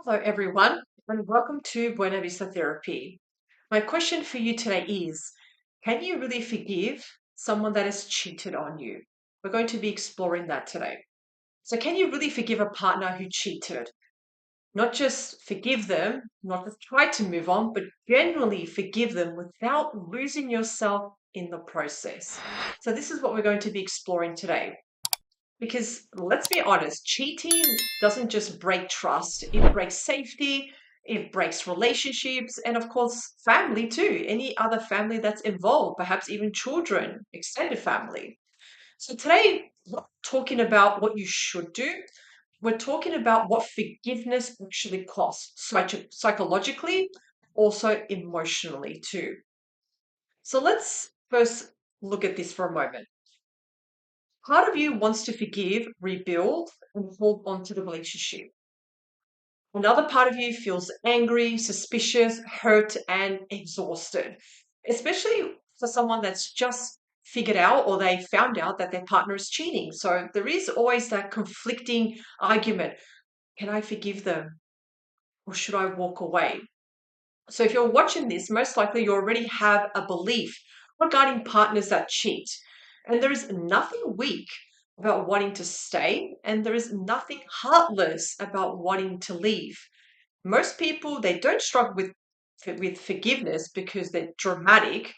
Hello, everyone, and welcome to Buena Vista Therapy. My question for you today is, can you really forgive someone that has cheated on you? We're going to be exploring that today. So, can you really forgive a partner who cheated? Not just forgive them, not just try to move on, but genuinely forgive them without losing yourself in the process. So, this is what we're going to be exploring today. Because let's be honest, cheating doesn't just break trust, it breaks safety, it breaks relationships, and of course, family too. Any other family that's involved, perhaps even children, extended family. So today, we're not talking about what you should do. We're talking about what forgiveness actually costs, psychologically, also emotionally too. So let's first look at this for a moment. Part of you wants to forgive, rebuild, and hold on to the relationship. Another part of you feels angry, suspicious, hurt, and exhausted, especially for someone that's just figured out or they found out that their partner is cheating. So there is always that conflicting argument. Can I forgive them or should I walk away? So if you're watching this, most likely you already have a belief regarding partners that cheat. And there is nothing weak about wanting to stay, and there is nothing heartless about wanting to leave. Most people, they don't struggle with forgiveness because they're dramatic.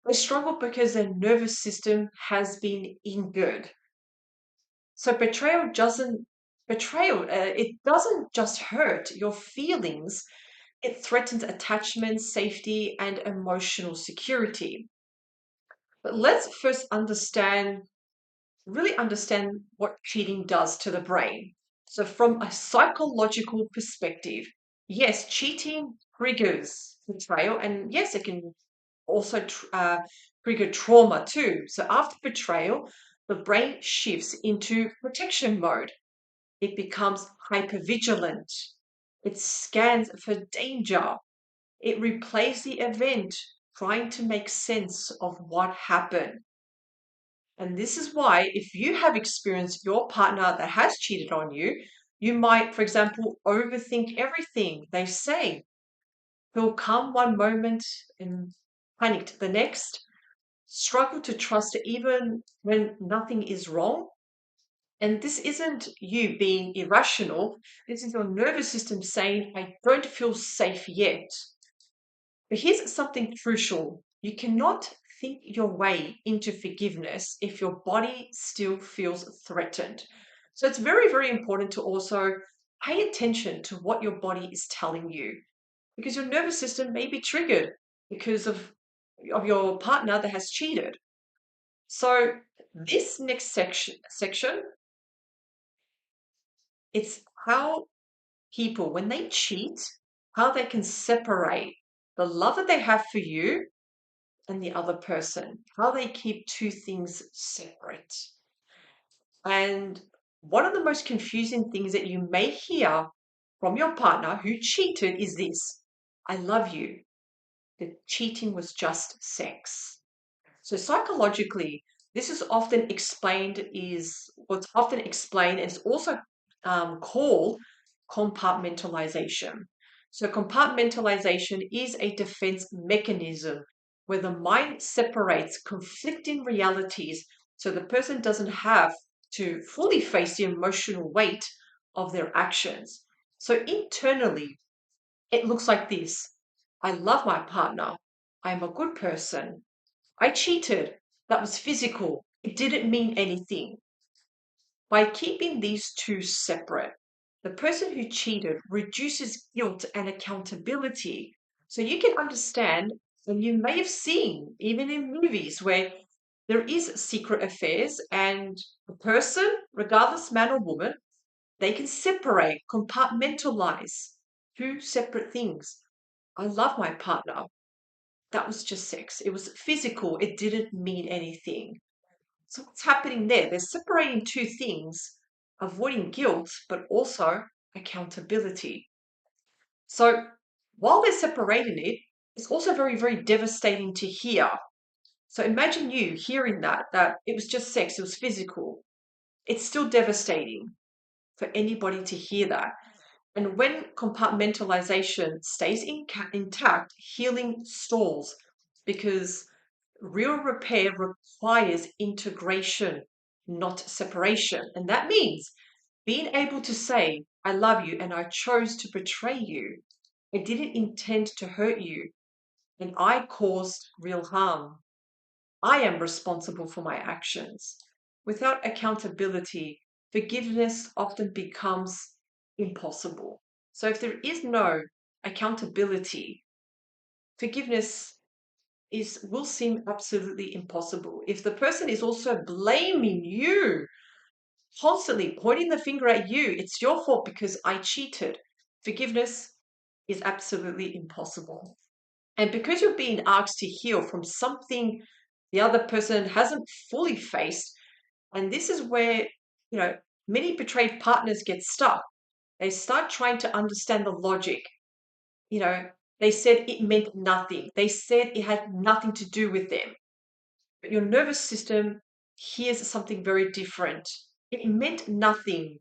They struggle because their nervous system has been injured. So it doesn't just hurt your feelings, it threatens attachment, safety, and emotional security. But let's first really understand what cheating does to the brain. So, from a psychological perspective, yes, cheating triggers betrayal, and yes, it can also trigger trauma too. So, after betrayal, the brain shifts into protection mode. It becomes hypervigilant. It scans for danger. It replays the event, trying to make sense of what happened. And this is why, if you have experienced your partner that has cheated on you, you might, for example, overthink everything they say. Feel calm one moment and panicked the next, struggle to trust even when nothing is wrong. And this isn't you being irrational, this is your nervous system saying, I don't feel safe yet. But here's something crucial. You cannot think your way into forgiveness if your body still feels threatened. So it's very, very important to also pay attention to what your body is telling you because your nervous system may be triggered because of your partner that has cheated. So this next section, it's how people, when they cheat, how they can separate the love that they have for you and the other person, how they keep two things separate. And one of the most confusing things that you may hear from your partner who cheated is this: I love you. The cheating was just sex. So psychologically, this is often explained is what's often explained and is also called compartmentalisation. So compartmentalisation is a defense mechanism where the mind separates conflicting realities so the person doesn't have to fully face the emotional weight of their actions. So internally, it looks like this: I love my partner. I'm a good person. I cheated. That was physical. It didn't mean anything. By keeping these two separate, the person who cheated reduces guilt and accountability. So you can understand, and you may have seen, even in movies, where there is secret affairs and the person, regardless man or woman, they can separate, compartmentalize two separate things. I love my partner. That was just sex. It was physical. It didn't mean anything. So what's happening there? They're separating two things, avoiding guilt, but also accountability. So while they're separating it, it's also very, very devastating to hear. So imagine you hearing that it was just sex, it was physical. It's still devastating for anybody to hear that. And when compartmentalization stays intact, healing stalls because real repair requires integration, not separation. And that means being able to say, I love you and I chose to betray you. I didn't intend to hurt you and I caused real harm. I am responsible for my actions. Without accountability, forgiveness often becomes impossible. So if there is no accountability, forgiveness will seem absolutely impossible. If the person is also blaming you, constantly pointing the finger at you, it's your fault because I cheated. Forgiveness is absolutely impossible. And because you're being asked to heal from something the other person hasn't fully faced, and this is where, you know, many betrayed partners get stuck. They start trying to understand the logic. You know, they said it meant nothing. They said it had nothing to do with them. But your nervous system hears something very different. It meant nothing.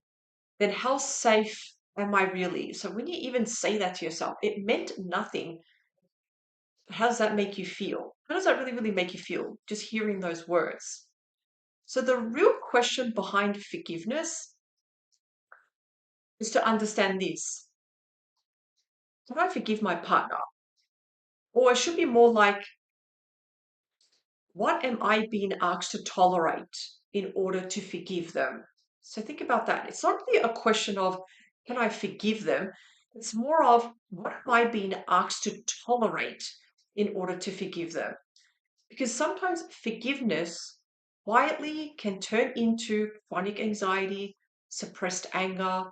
Then how safe am I really? So when you even say that to yourself, it meant nothing. How does that make you feel? How does that really, really make you feel? Just hearing those words. So the real question behind forgiveness is to understand this. Can I forgive my partner? Or it should be more like, what am I being asked to tolerate in order to forgive them? So think about that. It's not really a question of, can I forgive them? It's more of, what am I being asked to tolerate in order to forgive them? Because sometimes forgiveness quietly can turn into chronic anxiety, suppressed anger,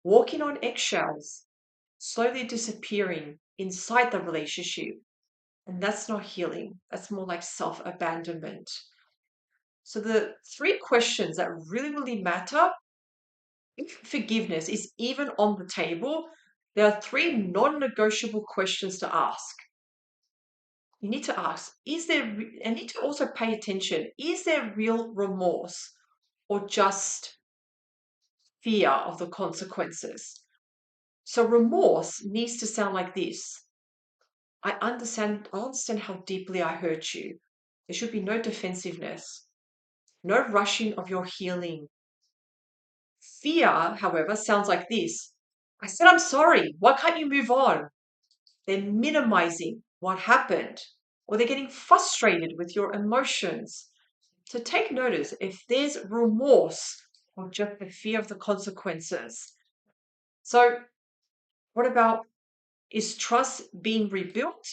walking on eggshells, slowly disappearing inside the relationship. And that's not healing. That's more like self-abandonment. So the three questions that really, really matter, if forgiveness is even on the table, there are three non-negotiable questions to ask. You need to ask, I need to also pay attention, is there real remorse or just fear of the consequences? So remorse needs to sound like this. I understand how deeply I hurt you. There should be no defensiveness, no rushing of your healing. Fear, however, sounds like this. I said, I'm sorry. Why can't you move on? They're minimizing what happened, or they're getting frustrated with your emotions. So take notice if there's remorse or just the fear of the consequences. So, what about, is trust being rebuilt,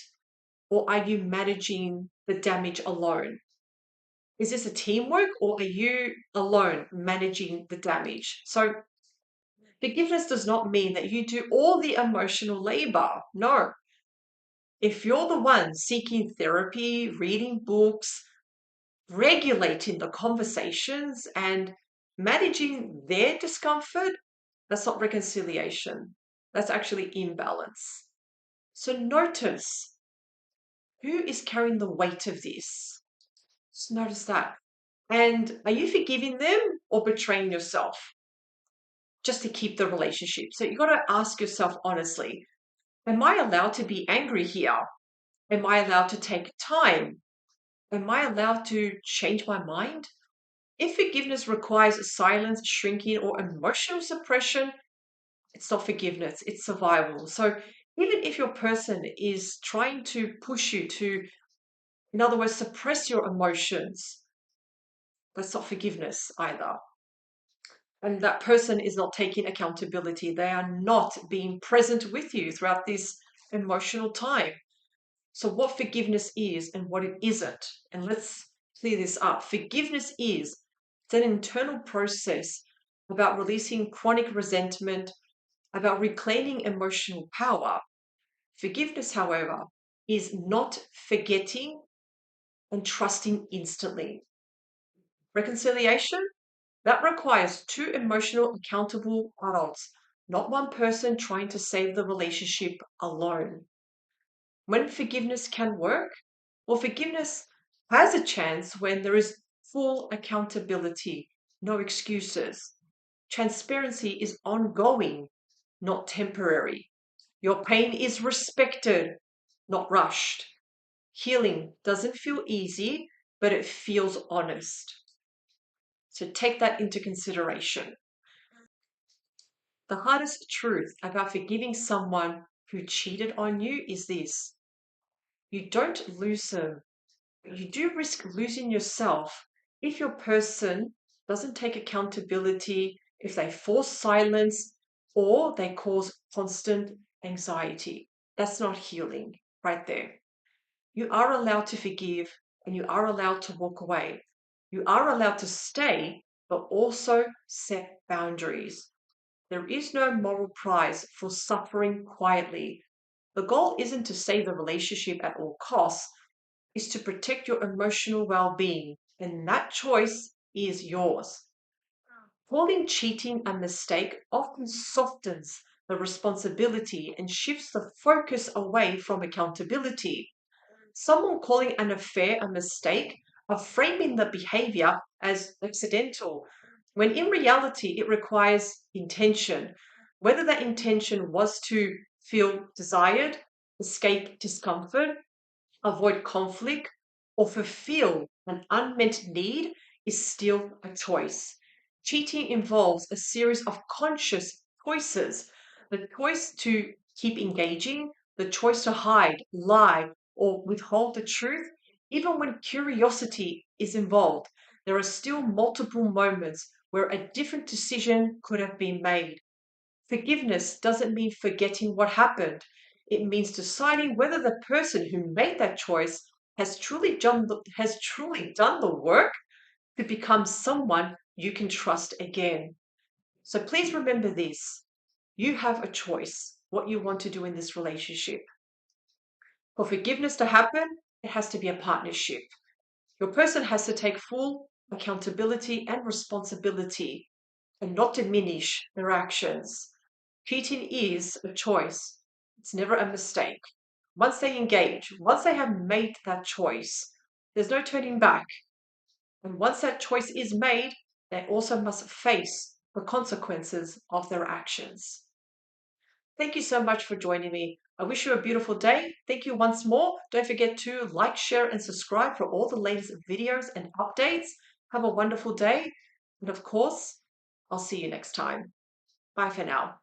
or are you managing the damage alone? Is this a teamwork, or are you alone managing the damage? So, forgiveness does not mean that you do all the emotional labor. No. If you're the one seeking therapy, reading books, regulating the conversations, and managing their discomfort, that's not reconciliation. That's actually imbalance. So notice, who is carrying the weight of this? Just notice that. And are you forgiving them or betraying yourself just to keep the relationship? So you've got to ask yourself honestly, am I allowed to be angry here? Am I allowed to take time? Am I allowed to change my mind? If forgiveness requires silence, shrinking, or emotional suppression, it's not forgiveness, it's survival. So even if your person is trying to push you to, in other words, suppress your emotions, that's not forgiveness either. And that person is not taking accountability. They are not being present with you throughout this emotional time. So, what forgiveness is and what it isn't. And let's clear this up. Forgiveness is, it's an internal process about releasing chronic resentment, about reclaiming emotional power. Forgiveness, however, is not forgetting and trusting instantly. Reconciliation, that requires two emotional, accountable adults, not one person trying to save the relationship alone. When forgiveness can work, well, forgiveness has a chance when there is full accountability, no excuses. Transparency is ongoing, not temporary. Your pain is respected, not rushed. Healing doesn't feel easy, but it feels honest. So take that into consideration. The hardest truth about forgiving someone who cheated on you is this: you don't lose them. You do risk losing yourself if your person doesn't take accountability, if they force silence, or they cause constant anxiety. That's not healing right there. You are allowed to forgive and you are allowed to walk away. You are allowed to stay, but also set boundaries. There is no moral prize for suffering quietly. The goal isn't to save the relationship at all costs, is to protect your emotional well-being, and that choice is yours. Calling cheating a mistake often softens the responsibility and shifts the focus away from accountability. Someone calling an affair a mistake are framing the behavior as accidental, when in reality it requires intention. Whether that intention was to feel desired, escape discomfort, avoid conflict, or fulfill an unmet need is still a choice. Cheating involves a series of conscious choices: the choice to keep engaging, the choice to hide, lie, or withhold the truth. Even when curiosity is involved, there are still multiple moments where a different decision could have been made. Forgiveness doesn't mean forgetting what happened. It means deciding whether the person who made that choice has truly done the work to become someone you can trust again. So please remember this. You have a choice what you want to do in this relationship. For forgiveness to happen, it has to be a partnership. Your person has to take full accountability and responsibility and not diminish their actions. Cheating is a choice. It's never a mistake. Once they engage, once they have made that choice, there's no turning back. And once that choice is made, they also must face the consequences of their actions. Thank you so much for joining me. I wish you a beautiful day. Thank you once more. Don't forget to like, share, and subscribe for all the latest videos and updates. Have a wonderful day. And of course, I'll see you next time. Bye for now.